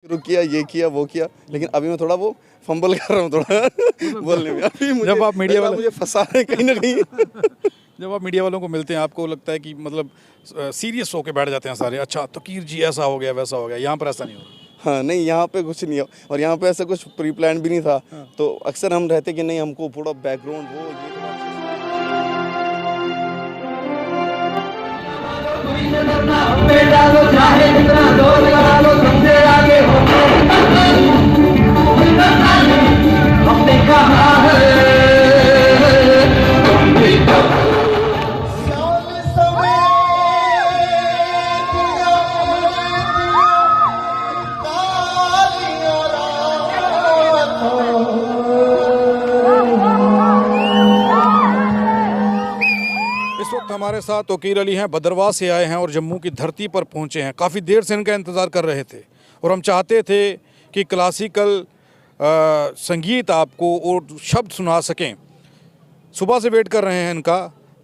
शुरू किया, ये किया वो किया, लेकिन अभी मैं थोड़ा वो फंबल कर रहा हूँ थोड़ा बोलने में। अभी मुझे जब आप मीडिया वाले मुझे फंसा रहे हैं कहीं ना कहीं। जब आप मीडिया वालों को मिलते हैं आपको लगता है कि मतलब सीरियस होके बैठ जाते हैं सारे, अच्छा तकीर जी ऐसा हो गया वैसा हो गया, यहाँ पर ऐसा नहीं होता। हाँ नहीं, यहाँ पे कुछ नहीं है और यहाँ पे ऐसा कुछ प्री प्लान भी नहीं था। तो अक्सर हम रहते कि नहीं, हमको थोड़ा बैकग्राउंड वो ये थोड़ा इस वक्त हमारे साथ तौकीर अली हैं, भद्रवाह से आए हैं और जम्मू की धरती पर पहुंचे हैं। काफ़ी देर से इनका इंतज़ार कर रहे थे और हम चाहते थे कि क्लासिकल संगीत आपको और शब्द सुना सकें। सुबह से वेट कर रहे हैं इनका,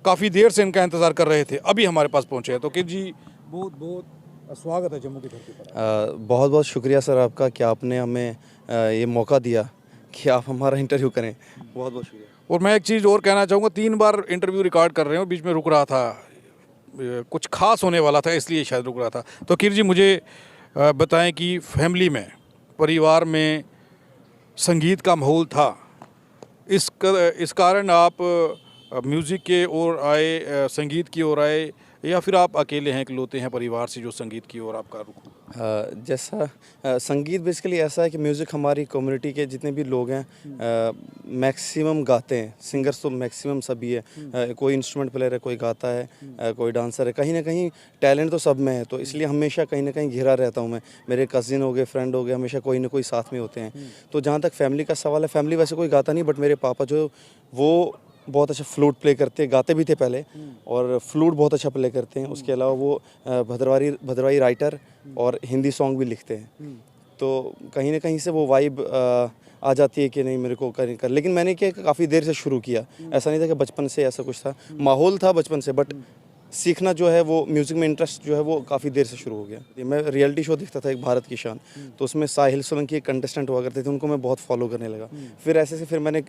काफ़ी देर से इनका इंतज़ार कर रहे थे, अभी हमारे पास पहुंचे हैं। तौकीर जी बहुत बहुत स्वागत है जम्मू की धरती पर। बहुत बहुत शुक्रिया सर आपका कि आपने हमें ये मौका दिया कि आप हमारा इंटरव्यू करें। बहुत बहुत शुक्रिया। और मैं एक चीज़ और कहना चाहूँगा, 3 बार इंटरव्यू रिकॉर्ड कर रहे हो, बीच में रुक रहा था, कुछ खास होने वाला था इसलिए शायद रुक रहा था। तो किर जी मुझे बताएं कि फैमिली में, परिवार में संगीत का माहौल था, इस कारण आप म्यूज़िक के ओर आए, संगीत की ओर आए, या फिर आप अकेले हैं, इकलौते हैं परिवार से जो संगीत की ओर आपका रुख? जैसा संगीत बेसिकली ऐसा है कि म्यूज़िक हमारी कम्युनिटी के जितने भी लोग हैं मैक्सिमम गाते हैं। सिंगर्स तो मैक्सिमम सभी है, कोई इंस्ट्रूमेंट प्लेयर है, कोई गाता है, कोई डांसर है, कहीं ना कहीं टैलेंट तो सब में है। तो इसलिए हमेशा कहीं ना कहीं घिरा रहता हूँ मैं। मेरे कज़िन हो गए, फ्रेंड हो गए, हमेशा कोई ना कोई साथ में होते हैं। तो जहाँ तक फैमिली का सवाल है, फैमिली वैसे कोई गाता नहीं, बट मेरे पापा जो वो बहुत अच्छा फ्लूट प्ले करते हैं, गाते भी थे पहले, और फ्लूट बहुत अच्छा प्ले करते हैं। उसके अलावा वो भद्रवाही राइटर और हिंदी सॉन्ग भी लिखते हैं। तो कहीं ना कहीं से वो वाइब आ जाती है कि नहीं मेरे को कर। लेकिन मैंने क्या काफ़ी देर से शुरू किया, ऐसा नहीं था कि बचपन से ऐसा कुछ था, माहौल था बचपन से, बट सीखना जो है वो म्यूज़िक में इंटरेस्ट जो है वो काफ़ी देर से शुरू हो गया। मैं रियलिटी शो देखता था एक, भारत की शान, तो उसमें साहिल सोलंकी एक कंटेस्टेंट हुआ करते थे, उनको मैं बहुत फॉलो करने लगा। फिर ऐसे से फिर मैंने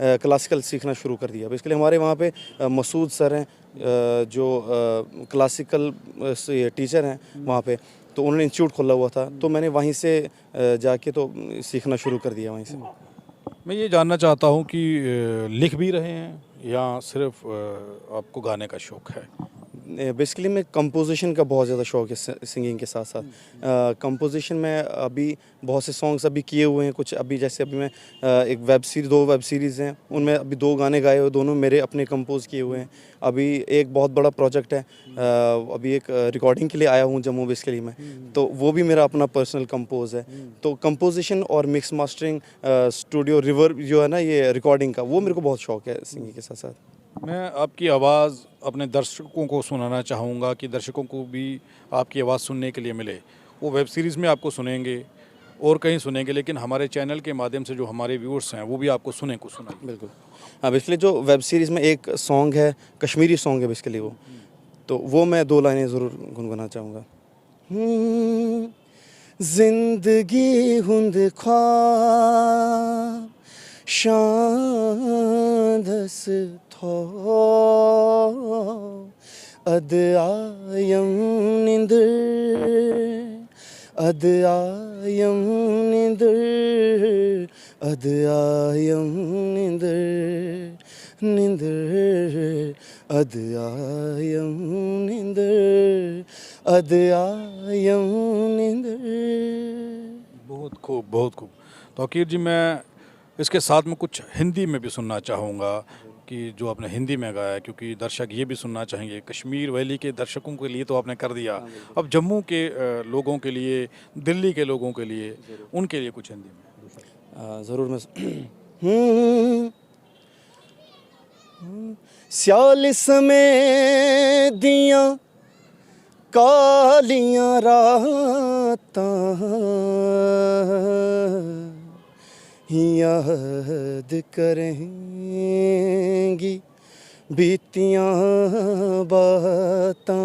क्लासिकल सीखना शुरू कर दिया। बेसिकली हमारे वहाँ पे मसूद सर हैं जो क्लासिकल टीचर हैं वहाँ पे, तो उन्होंने इंस्टीट्यूट खोला हुआ था, तो मैंने वहीं से जाके तो सीखना शुरू कर दिया वहीं से। मैं ये जानना चाहता हूँ कि लिख भी रहे हैं या सिर्फ आपको गाने का शौक़ है? बेसिकली मैं कंपोजिशन का बहुत ज़्यादा शौक़ है सिंगिंग के साथ साथ। कंपोजिशन में अभी बहुत से सॉन्ग्स अभी किए हुए हैं कुछ। अभी जैसे अभी मैं एक दो वेब सीरीज़ हैं, उनमें अभी 2 गाने गाए हुए, दोनों मेरे अपने कंपोज किए हुए हैं। अभी एक बहुत बड़ा प्रोजेक्ट है, अभी एक रिकॉर्डिंग के लिए आया हूँ जम्मू बेसिकली में, तो वो भी मेरा अपना पर्सनल कंपोज है। तो कंपोजिशन और मिक्स मास्टरिंग, स्टूडियो रिवर्ब जो है ना, ये रिकॉर्डिंग का, वो मेरे को बहुत शौक़ है सिंगिंग के साथ साथ। मैं आपकी आवाज़ अपने दर्शकों को सुनाना चाहूँगा कि दर्शकों को भी आपकी आवाज़ सुनने के लिए मिले। वो वेब सीरीज़ में आपको सुनेंगे और कहीं सुनेंगे, लेकिन हमारे चैनल के माध्यम से जो हमारे व्यूअर्स हैं वो भी आपको सुने को सुनाएं। बिल्कुल। हाँ, बेसिकली जो वेब सीरीज़ में एक सॉन्ग है, कश्मीरी सॉन्ग है बेसिकली वो, तो वो मैं 2 लाइनें ज़रूर गुनगुनाना चाहूँगा। ज़िंदगी हुंद ख्वाब शांदस थो अद आयम निंदर अद आयम निंदर अद आयम निंदर निंदर अद आयम निंदर अद आयम निंदर। बहुत खूब, बहुत खूब। तौकीर जी, मैं इसके साथ में कुछ हिंदी में भी सुनना चाहूँगा कि जो आपने हिंदी में गाया, क्योंकि दर्शक ये भी सुनना चाहेंगे। कश्मीर वैली के दर्शकों के लिए तो आपने कर दिया, अब जम्मू के लोगों के लिए, दिल्ली के लोगों के लिए, उनके लिए कुछ हिंदी में ज़रूर मैं स्याल समय दियां कालियां रातां याद करेंगी बीतियां बातां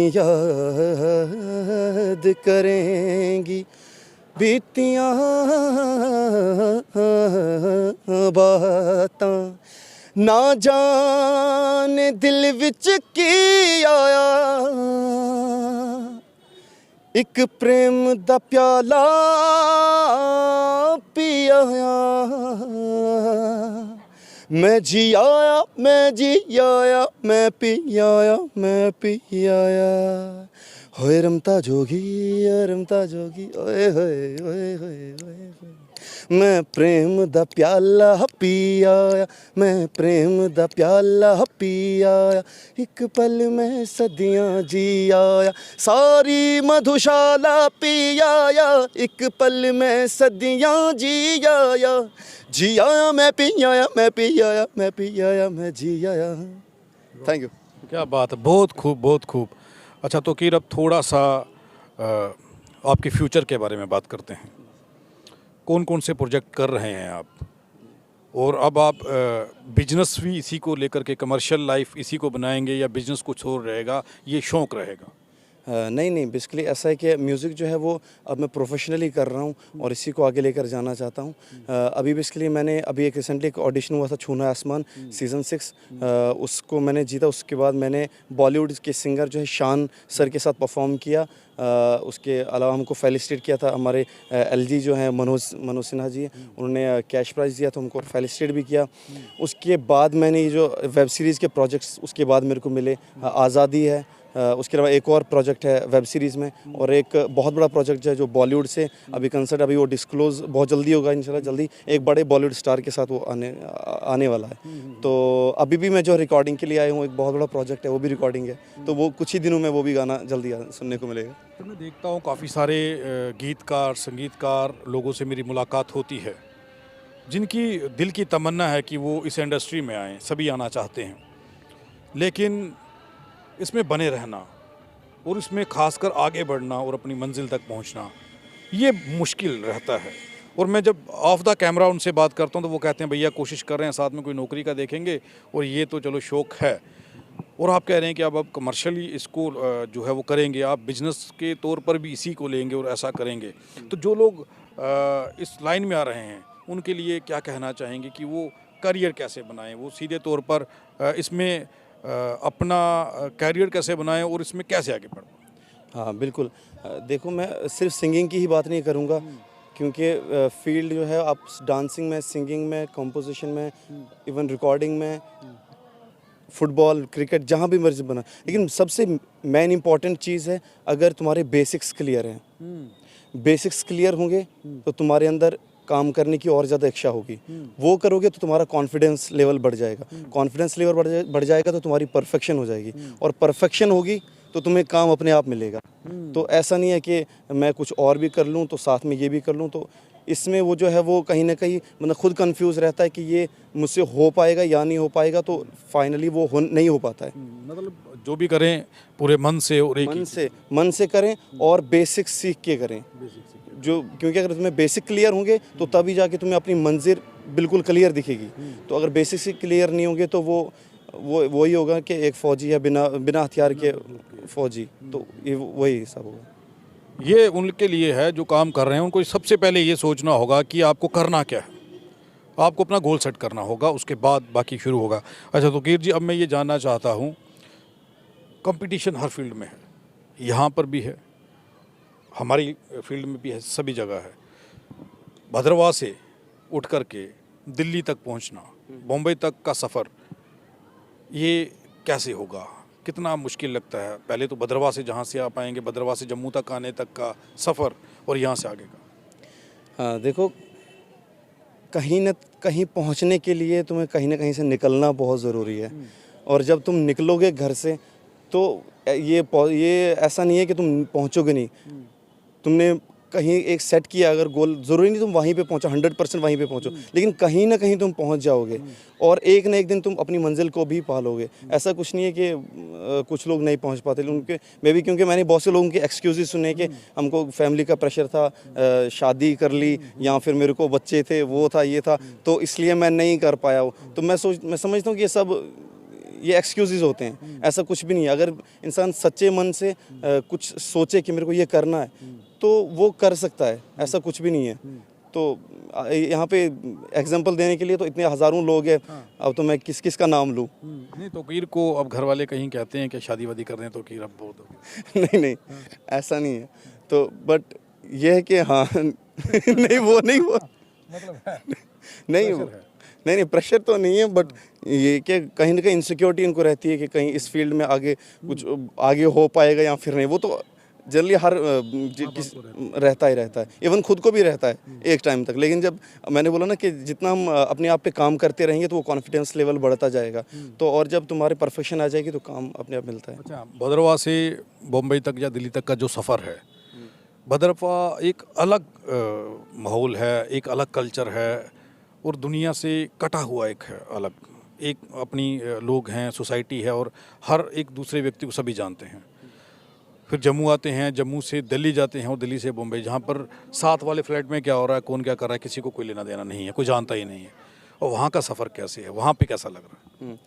याद करेंगी बीतियां बातां ना जाने दिल विच की आया एक प्रेम दा प्याला पी आया मैं जी आया मैं जी आया मैं पी आया मैं पी आया होए रमता जोगी ओए होए ओए होए ओए होए मैं प्रेम दा प्याला पी आया मैं प्रेम दा प्याला पी आया एक पल में सदियां जी आया सारी मधुशाला पी आया एक पल में सदियां जी आया मैं पी आया मैं पी आया मैं पी आया मैं जी आया। Thank you. क्या बात है, बहुत खूब बहुत खूब। अच्छा तो कीर अब थोड़ा सा आपके फ्यूचर के बारे में बात करते हैं। कौन कौन से प्रोजेक्ट कर रहे हैं आप, और अब आप बिजनेस भी इसी को लेकर के, कमर्शियल लाइफ इसी को बनाएंगे या बिजनेस कुछ और रहेगा, ये शौक़ रहेगा? नहीं बेसिकली ऐसा है कि म्यूज़िक जो है वो अब मैं प्रोफेशनली कर रहा हूँ और इसी को आगे लेकर जाना चाहता हूँ। अभी बेसिकली मैंने अभी एक रिसेंटली एक ऑडिशन हुआ था छूना आसमान सीज़न 6, उसको मैंने जीता। उसके बाद मैंने बॉलीवुड के सिंगर जो है शान सर के साथ परफॉर्म किया। उसके अलावा हमको फेलिसिटेट किया था हमारे एलजी जो हैं मनोज सिन्हा जी, उन्होंने कैश प्राइज़ दिया था, हमको फेलिसिटेट भी किया। उसके बाद मैंने ये जो वेब सीरीज़ के प्रोजेक्ट्स उसके बाद मेरे को मिले, आज़ादी है, उसके अलावा एक और प्रोजेक्ट है वेब सीरीज़ में, और एक बहुत बड़ा प्रोजेक्ट है जो बॉलीवुड से अभी कंसर्ट अभी वो डिस्क्लोज़ बहुत जल्दी होगा इंशाल्लाह, जल्दी एक बड़े बॉलीवुड स्टार के साथ वो आने वाला है। तो अभी भी मैं जो रिकॉर्डिंग के लिए आया हूँ, एक बहुत बड़ा प्रोजेक्ट है, वो भी रिकॉर्डिंग है, तो वो कुछ ही दिनों में वो भी गाना जल्दी सुनने को मिलेगा। तो मैं देखता हूँ काफ़ी सारे गीतकार संगीतकार लोगों से मेरी मुलाकात होती है जिनकी दिल की तमन्ना है कि वो इस इंडस्ट्री में आएँ, सभी आना चाहते हैं, लेकिन इसमें बने रहना और इसमें खासकर आगे बढ़ना और अपनी मंजिल तक पहुंचना ये मुश्किल रहता है। और मैं जब ऑफ द कैमरा उनसे बात करता हूं तो वो कहते हैं भैया कोशिश कर रहे हैं, साथ में कोई नौकरी का देखेंगे, और ये तो चलो शौक़ है। और आप कह रहे हैं कि अब कमर्शियली इसको जो है वो करेंगे, आप बिजनेस के तौर पर भी इसी को लेंगे और ऐसा करेंगे। तो जो लोग इस लाइन में आ रहे हैं उनके लिए क्या कहना चाहेंगे कि वो करियर कैसे बनाएं, वो सीधे तौर पर इसमें अपना कैरियर कैसे बनाएं और इसमें कैसे आगे बढ़ें? हाँ बिल्कुल, देखो मैं सिर्फ सिंगिंग की ही बात नहीं करूँगा, क्योंकि फील्ड जो है आप डांसिंग में, सिंगिंग में, कंपोजिशन में, इवन रिकॉर्डिंग में, फुटबॉल, क्रिकेट, जहाँ भी मर्जी बना, लेकिन सबसे मेन इम्पॉर्टेंट चीज़ है अगर तुम्हारे बेसिक्स क्लियर हैं। बेसिक्स क्लियर होंगे तो तुम्हारे अंदर काम करने की और ज़्यादा इच्छा होगी, वो करोगे तो तुम्हारा कॉन्फिडेंस लेवल बढ़ जाएगा, कॉन्फिडेंस लेवल बढ़ जाएगा तो तुम्हारी परफेक्शन हो जाएगी, और परफेक्शन होगी तो तुम्हें काम अपने आप मिलेगा। तो ऐसा नहीं है कि मैं कुछ और भी कर लूँ तो साथ में ये भी कर लूँ, तो इसमें वो जो है वो कहीं ना कहीं मतलब खुद कंफ्यूज रहता है कि ये मुझसे हो पाएगा या नहीं हो पाएगा, तो फाइनली वो नहीं हो पाता है। मतलब जो भी करें पूरे मन से और मन से करें और बेसिक सीख के करें, जो क्योंकि अगर तुम्हें बेसिक क्लियर होंगे तो तभी जाके तुम्हें अपनी मंजिल बिल्कुल क्लियर दिखेगी। तो अगर बेसिक से क्लियर नहीं होंगे तो वो वही होगा कि एक फ़ौजी है बिना हथियार के फ़ौजी, तो ये वही सब होगा। ये उनके लिए है जो काम कर रहे हैं, उनको सबसे पहले ये सोचना होगा कि आपको करना क्या है, आपको अपना गोल सेट करना होगा, उसके बाद बाकी शुरू होगा। अच्छा तो कीर जी, अब मैं ये जानना चाहता हूँ, कंपटीशन हर फील्ड में है, यहाँ पर भी है, हमारी फील्ड में भी है, सभी जगह है। भद्रवाह से उठ कर के दिल्ली तक पहुँचना, बॉम्बे तक का सफ़र, ये कैसे होगा, कितना मुश्किल लगता है? पहले तो भद्रवाह से जहाँ से आप आएंगे, भद्रवाह से जम्मू तक आने तक का सफ़र और यहाँ से आगे का। हाँ देखो, कहीं न कहीं पहुँचने के लिए तुम्हें कहीं ना कहीं से निकलना बहुत ज़रूरी है, और जब तुम निकलोगे घर से तो ये ऐसा नहीं है कि तुम पहुँचोगे नहीं। तुमने कहीं एक सेट किया अगर गोल, ज़रूरी नहीं तुम वहीं पे पहुँचो, 100% वहीं पे पहुँचो, लेकिन कहीं ना कहीं तुम पहुँच जाओगे और एक ना एक दिन तुम अपनी मंजिल को भी पालोगे। ऐसा कुछ नहीं है कि कुछ लोग नहीं पहुँच पाते, उनके मे भी क्योंकि मैंने बहुत से लोगों के एक्सक्यूज़ेस सुने कि हमको फैमिली का प्रेशर था, शादी कर ली, या फिर मेरे को बच्चे थे, वो था, ये था, तो इसलिए मैं नहीं कर पाया। तो मैं समझता हूँ कि ये एक्सक्यूजेज होते हैं, ऐसा कुछ भी नहीं है। अगर इंसान सच्चे मन से कुछ सोचे कि मेरे को ये करना है तो वो कर सकता है, ऐसा कुछ भी नहीं है। तो यहाँ पे एग्जांपल देने के लिए तो इतने हज़ारों लोग हैं, अब तो मैं किस किस का नाम लूँ। नहीं, तौकीर को अब घर वाले कहीं कहते हैं कि शादी वादी कर रहे हैं, तौकीर अब बहुत हो नहीं नहीं, ऐसा नहीं है। तो बट ये है कि हाँ नहीं वो नहीं वो मतलब नहीं प्रेशर तो नहीं है, बट ये कि कहीं ना कहीं इनसिक्योरिटी इनको रहती है कि कहीं इस फील्ड में आगे कुछ आगे हो पाएगा या फिर नहीं। वो तो जनरली हर रहता ही रहता है, इवन खुद को भी रहता है एक टाइम तक। लेकिन जब मैंने बोला ना कि जितना हम अपने आप पे काम करते रहेंगे तो वो कॉन्फिडेंस लेवल बढ़ता जाएगा, तो और जब तुम्हारे परफेक्शन आ जाएगी तो काम अपने आप मिलता है। अच्छा, भद्रवाह से बम्बई तक या दिल्ली तक का जो सफ़र है, भद्रवाह एक अलग माहौल है, एक अलग कल्चर है और दुनिया से कटा हुआ एक है अलग, एक अपनी लोग हैं, सोसाइटी है और हर एक दूसरे व्यक्ति को सभी जानते हैं। फिर जम्मू आते हैं, जम्मू से दिल्ली जाते हैं और दिल्ली से बम्बई, जहाँ पर साथ वाले फ्लैट में क्या हो रहा है, कौन क्या कर रहा है, किसी को कोई लेना देना नहीं है, कोई जानता ही नहीं है। और वहाँ का सफ़र कैसे है, वहाँ पे कैसा लग रहा है?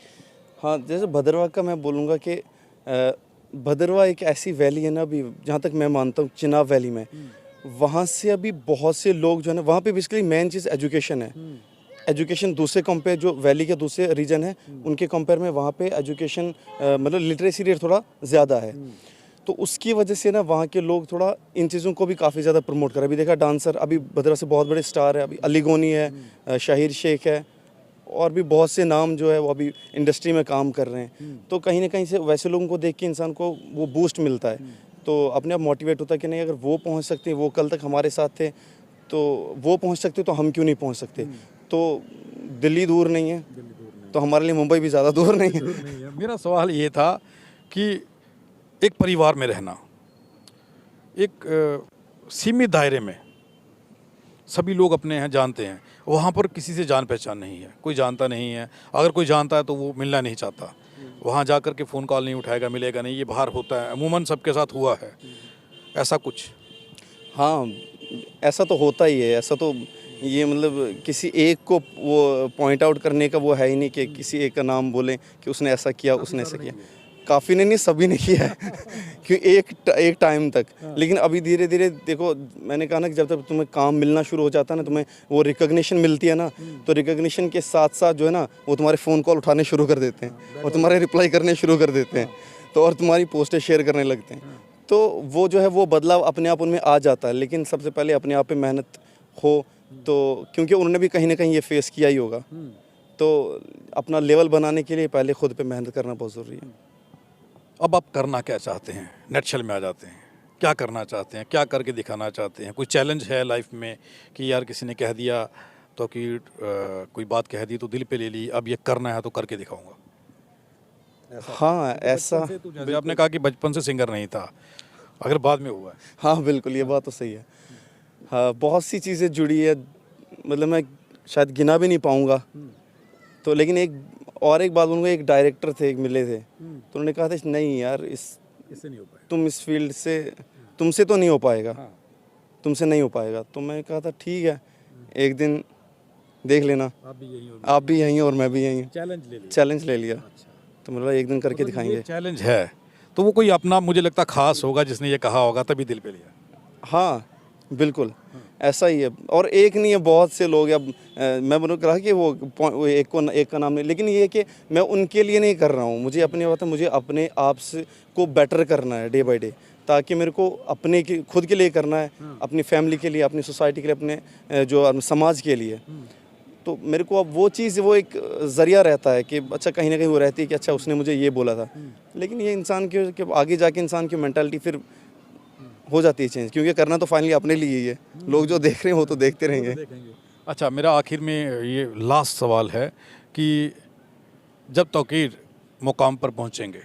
हाँ, जैसे भद्रवाह का मैं बोलूँगा कि भद्रवाह एक ऐसी वैली है ना, अभी जहाँ तक मैं मानता हूँ चिनाब वैली में, वहाँ से अभी बहुत से लोग जो है ना, वहाँ पे बेसिकली मेन चीज़ एजुकेशन है। एजुकेशन दूसरे कंपेयर, जो वैली के दूसरे रीजन है उनके कंपेयर में वहाँ पे एजुकेशन मतलब लिटरेसी रेट थोड़ा ज़्यादा है। तो उसकी वजह से ना वहाँ के लोग थोड़ा इन चीज़ों को भी काफ़ी ज़्यादा प्रमोट कर रहे हैं। अभी देखा डांसर अभी भद्रवाह से बहुत बड़े स्टार है, अभी अली गोनी है, शाहिर शेख है, और भी बहुत से नाम जो है वो अभी इंडस्ट्री में काम कर रहे हैं। तो कहीं ना कहीं से वैसे लोगों को देख के इंसान को वो बूस्ट मिलता है, तो अपने आप मोटिवेट होता है कि नहीं, अगर वो पहुंच सकते हैं, वो कल तक हमारे साथ थे, तो वो पहुंच सकते तो हम क्यों नहीं पहुंच सकते। तो दिल्ली दूर नहीं है, तो हमारे लिए मुंबई भी ज़्यादा दूर नहीं है। मेरा सवाल ये था कि एक परिवार में रहना, एक सीमित दायरे में सभी लोग अपने हैं, जानते हैं, वहाँ पर किसी से जान पहचान नहीं है, कोई जानता नहीं है। अगर कोई जानता है तो वो मिलना नहीं चाहता, वहाँ जा कर के फ़ोन कॉल नहीं उठाएगा, मिलेगा नहीं। ये बाहर होता है, अमूमन सबके साथ हुआ है ऐसा कुछ। हाँ, ऐसा तो होता ही है। ऐसा तो ये मतलब किसी एक को वो पॉइंट आउट करने का वो है ही नहीं कि किसी एक का नाम बोलें कि उसने ऐसा किया, उसने ऐसा किया। काफ़ी ने नहीं, सभी ने किया है क्योंकि एक टाइम तक। लेकिन अभी धीरे धीरे देखो, मैंने कहा ना कि जब तक तुम्हें काम मिलना शुरू हो जाता है ना, तुम्हें वो रिकॉग्निशन मिलती है ना, तो रिकॉग्निशन के साथ साथ जो है ना, वो तुम्हारे फ़ोन कॉल उठाने शुरू कर देते हैं और तुम्हारे रिप्लाई करने शुरू कर देते हैं, तो और तुम्हारी पोस्टें शेयर करने लगते हैं। तो वो जो है वो बदलाव अपने आप उनमें आ जाता है। लेकिन सबसे पहले अपने आप पे मेहनत हो, तो क्योंकि उन्होंने भी कहीं ना कहीं ये फेस किया ही होगा, तो अपना लेवल बनाने के लिए पहले खुद पे मेहनत करना बहुत ज़रूरी है। अब आप करना क्या चाहते हैं, नेटशल में आ जाते हैं, क्या करना चाहते हैं, क्या करके दिखाना चाहते हैं? कोई चैलेंज है लाइफ में कि यार किसी ने कह दिया तो कि कोई बात कह दी तो दिल पे ले ली, अब ये करना है तो करके दिखाऊंगा? हाँ, ऐसा तो जैसे आपने कहा कि बचपन से सिंगर नहीं था, अगर बाद में हुआ है। हाँ बिल्कुल, ये बात तो सही है। हाँ, बहुत सी चीज़ें जुड़ी है, मतलब मैं शायद गिना भी नहीं पाऊँगा। तो लेकिन एक बात बोलूँगा, एक डायरेक्टर थे, एक मिले थे, तो उन्होंने कहा था नहीं यार, इससे नहीं हो पाएगा, तुम इस फील्ड से, तुमसे तो नहीं हो पाएगा, तुमसे नहीं हो पाएगा। तो मैं कहा था ठीक है, एक दिन देख लेना, आप भी यहीं और मैं भी यहीं। चैलेंज ले लिया। तो मतलब एक दिन करके दिखाएंगे। चैलेंज है तो वो कोई अपना, मुझे लगता खास होगा जिसने ये कहा होगा, तभी दिल पे लिया। हाँ बिल्कुल, ऐसा ही है। और एक नहीं है, बहुत से लोग। अब मैं बोलूँ कहा कि वो एक का नाम नहीं, लेकिन ये है कि मैं उनके लिए नहीं कर रहा हूँ। मुझे अपनी बात है, मुझे अपने आप से को बेटर करना है डे बाय डे, ताकि मेरे को अपने के खुद के लिए करना है, अपनी फैमिली के लिए, अपनी सोसाइटी के लिए, अपने जो समाज के लिए। तो मेरे को अब वो चीज़, वो एक ज़रिया रहता है कि अच्छा, कहीं ना कहीं वो रहती है कि अच्छा उसने मुझे ये बोला था। लेकिन ये इंसान के आगे जाके इंसान की मेंटालिटी फिर हो जाती है चेंज, क्योंकि करना तो फाइनली अपने लिए ही है। लोग जो देख रहे हैं वो तो देखते रहेंगे। अच्छा, मेरा आखिर में ये लास्ट सवाल है कि जब तौकीर मुकाम पर पहुंचेंगे,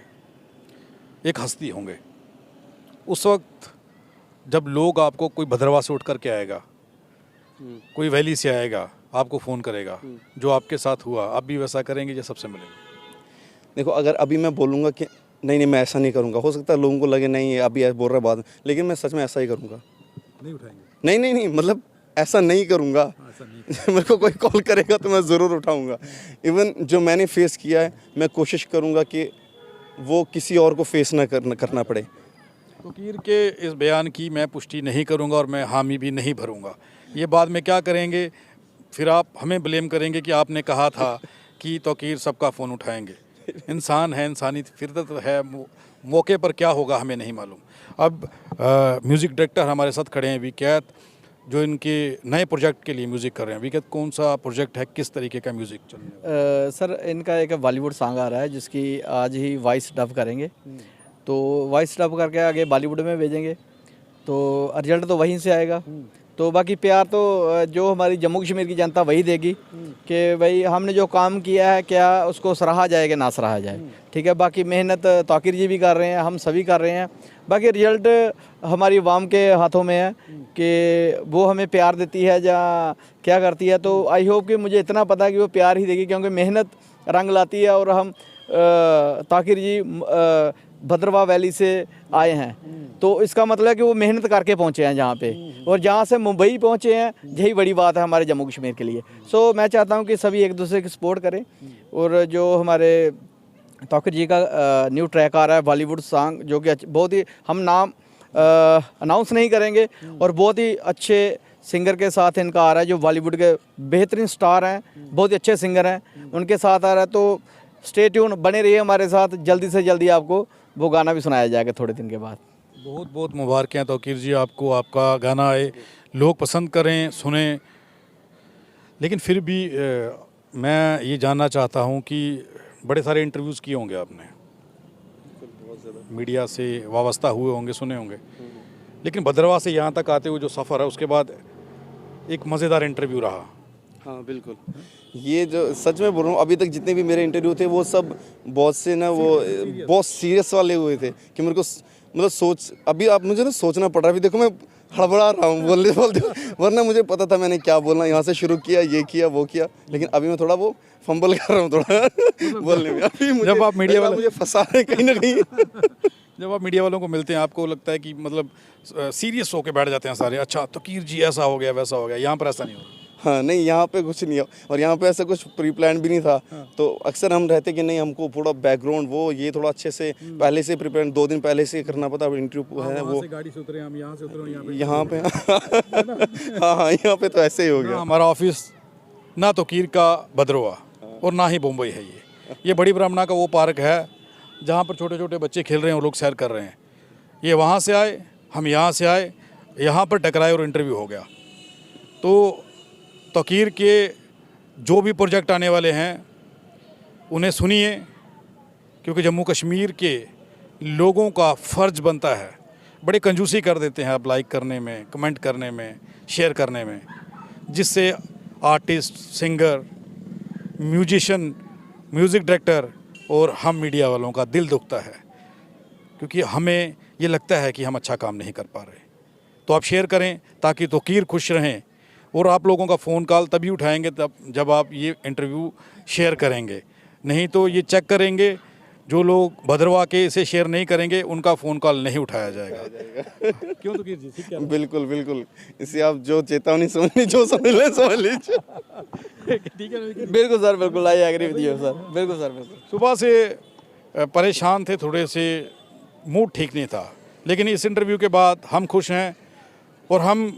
एक हस्ती होंगे, उस वक्त जब लोग आपको, कोई भद्रवाह से उठ कर के आएगा, कोई वैली से आएगा, आपको फ़ोन करेगा, जो आपके साथ हुआ, आप भी वैसा करेंगे या सबसे मिलेंगे? देखो, अगर अभी मैं बोलूँगा कि नहीं मैं ऐसा नहीं करूँगा, हो सकता है लोगों को लगे नहीं अभी ऐसा बोल रहा है बाद में, लेकिन मैं सच में ऐसा ही करूँगा। नहीं उठाएंगे? नहीं, मतलब ऐसा नहीं करूँगा। मेरे को कोई कॉल करेगा तो मैं ज़रूर उठाऊँगा। इवन जो मैंने फेस किया है मैं कोशिश करूँगा कि वो किसी और को फेस ना करना पड़े। तौकीर के इस बयान की मैं पुष्टि नहीं करूंगा और मैं हामी भी नहीं भरूंगा। ये बाद में क्या करेंगे, फिर आप हमें ब्लेम करेंगे कि आपने कहा था कि तौकीर सबका फ़ोन उठाएंगे। इंसान है, इंसानी फितरत है, मौके पर क्या होगा हमें नहीं मालूम। अब म्यूज़िक डायरेक्टर हमारे साथ खड़े हैं विकेत, जो इनके नए प्रोजेक्ट के लिए म्यूज़िक कर रहे हैं। विकेत, कौन सा प्रोजेक्ट है, किस तरीके का म्यूज़िक चल रहा है? सर इनका एक बॉलीवुड सॉन्ग आ रहा है जिसकी आज ही वॉइस डब करेंगे, तो वॉइस डब करके आगे बॉलीवुड में भेजेंगे, तो रिजल्ट तो वहीं से आएगा। तो बाकी प्यार तो जो हमारी जम्मू कश्मीर की जनता वही देगी कि भाई हमने जो काम किया है क्या उसको सराहा जाए कि ना सराहा जाए। ठीक है, बाकी मेहनत तौकीर जी भी कर रहे हैं, हम सभी कर रहे हैं। बाकी रिजल्ट हमारी अवाम के हाथों में है कि वो हमें प्यार देती है या क्या करती है। तो आई होप कि मुझे इतना पता है कि वो प्यार ही देगी, क्योंकि मेहनत रंग लाती है। और हम तौकीर जी भद्रवाह वैली से आए हैं, तो इसका मतलब है कि वो मेहनत करके पहुँचे हैं जहाँ पे, और जहाँ से मुंबई पहुँचे हैं, यही बड़ी बात है हमारे जम्मू कश्मीर के लिए। सो मैं चाहता हूँ कि सभी एक दूसरे की सपोर्ट करें। और जो हमारे तौकीर जी का न्यू ट्रैक आ रहा है बॉलीवुड सॉन्ग, जो कि बहुत ही हम नाम अनाउंस नहीं करेंगे, और बहुत ही अच्छे सिंगर के साथ इनका आ रहा है जो बॉलीवुड के बेहतरीन स्टार हैं, बहुत ही अच्छे सिंगर हैं, उनके साथ आ रहा है। तो स्टे ट्यून, बने रहिए हमारे साथ, जल्दी से जल्दी आपको वो गाना भी सुनाया जाएगा थोड़े दिन के बाद। बहुत बहुत मुबारकें तौकीर जी आपको, आपका गाना आए, लोग पसंद करें, सुने। लेकिन फिर भी मैं ये जानना चाहता हूँ कि बड़े सारे इंटरव्यूज़ किए होंगे आपने, मीडिया से वाबस्ता हुए होंगे, सुने होंगे, लेकिन भद्रवाह से यहाँ तक आते हुए जो सफ़र है उसके बाद एक मज़ेदार इंटरव्यू रहा। हाँ बिल्कुल, ये जो सच में बोल रहा हूँ, अभी तक जितने भी मेरे इंटरव्यू थे वो सब बहुत से ना वो बहुत सीरियस वाले हुए थे कि मेरे को मतलब अभी आप मुझे ना सोचना पड़ रहा है। अभी देखो मैं हड़बड़ा रहा हूँ बोलते वरना मुझे पता था मैंने क्या बोलना, यहाँ से शुरू किया, ये किया वो किया, लेकिन अभी मैं थोड़ा वो फंबल कर रहा हूँ थोड़ा बोलने में। अभी मुझे जब आप मीडिया वाले मुझे फंसा रहे कहीं ना कहीं। जब आप मीडिया वालों को मिलते हैं आपको लगता है कि मतलब सीरियस होकर बैठ जाते हैं सारे, अच्छा तौकीर जी ऐसा हो गया वैसा हो गया, यहाँ पर ऐसा नहीं होगा? हाँ नहीं, यहाँ पे कुछ नहीं है, और यहाँ पे ऐसा कुछ प्री प्लान भी नहीं था। तो अक्सर हम रहते कि नहीं, हमको पूरा बैकग्राउंड वो ये थोड़ा अच्छे से पहले से प्रिपेयर 2 दिन पहले से करना पड़ता। इंटरव्यू है वो गाड़ी से उतरे, हम यहाँ से उतरे, यहाँ पे हाँ हाँ, यहाँ पे तो ऐसे ही हो गया। हमारा ऑफिस ना तौकीर का भद्रवाह और ना ही मुंबई है। ये बड़ी ब्राह्मणा का वो पार्क है जहाँ पर छोटे छोटे बच्चे खेल रहे हैं और लोग सैर कर रहे हैं। ये वहाँ से आए, हम यहाँ से आए, यहाँ पर टकराए और इंटरव्यू हो गया। तो तौकीर के जो भी प्रोजेक्ट आने वाले हैं उन्हें सुनिए, क्योंकि जम्मू कश्मीर के लोगों का फ़र्ज़ बनता है। बड़े कंजूसी कर देते हैं आप लाइक करने में, कमेंट करने में, शेयर करने में, जिससे artist, singer, musician, music director और हम मीडिया वालों का दिल दुखता है, क्योंकि हमें ये लगता है कि हम अच्छा काम नहीं कर पा रहे। तो आप शेयर करें ताकि तौकीर खुश रहें, और आप लोगों का फ़ोन कॉल तभी उठाएंगे तब जब आप ये इंटरव्यू शेयर करेंगे। नहीं तो ये चेक करेंगे, जो लोग भद्रवाह के इसे शेयर नहीं करेंगे उनका फ़ोन कॉल नहीं उठाया जाएगा। क्यों तौकीर जी? ठीक है, बिल्कुल बिल्कुल, इसे आप जो चेतावनी समझ जो समझ लीजिए। ठीक है। बिल्कुल सर, बिल्कुल, I agree with you sir, बिल्कुल सर, बिल्कुल। सुबह से परेशान थे, थोड़े से मूड ठीक नहीं था, लेकिन इस इंटरव्यू के बाद हम खुश हैं, और हम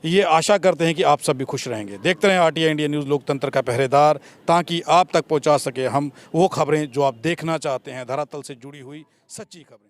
ये आशा करते हैं कि आप सब भी खुश रहेंगे। देखते रहें RTI इंडिया न्यूज़, लोकतंत्र का पहरेदार, ताकि आप तक पहुंचा सके हम वो खबरें जो आप देखना चाहते हैं, धरातल से जुड़ी हुई सच्ची खबरें।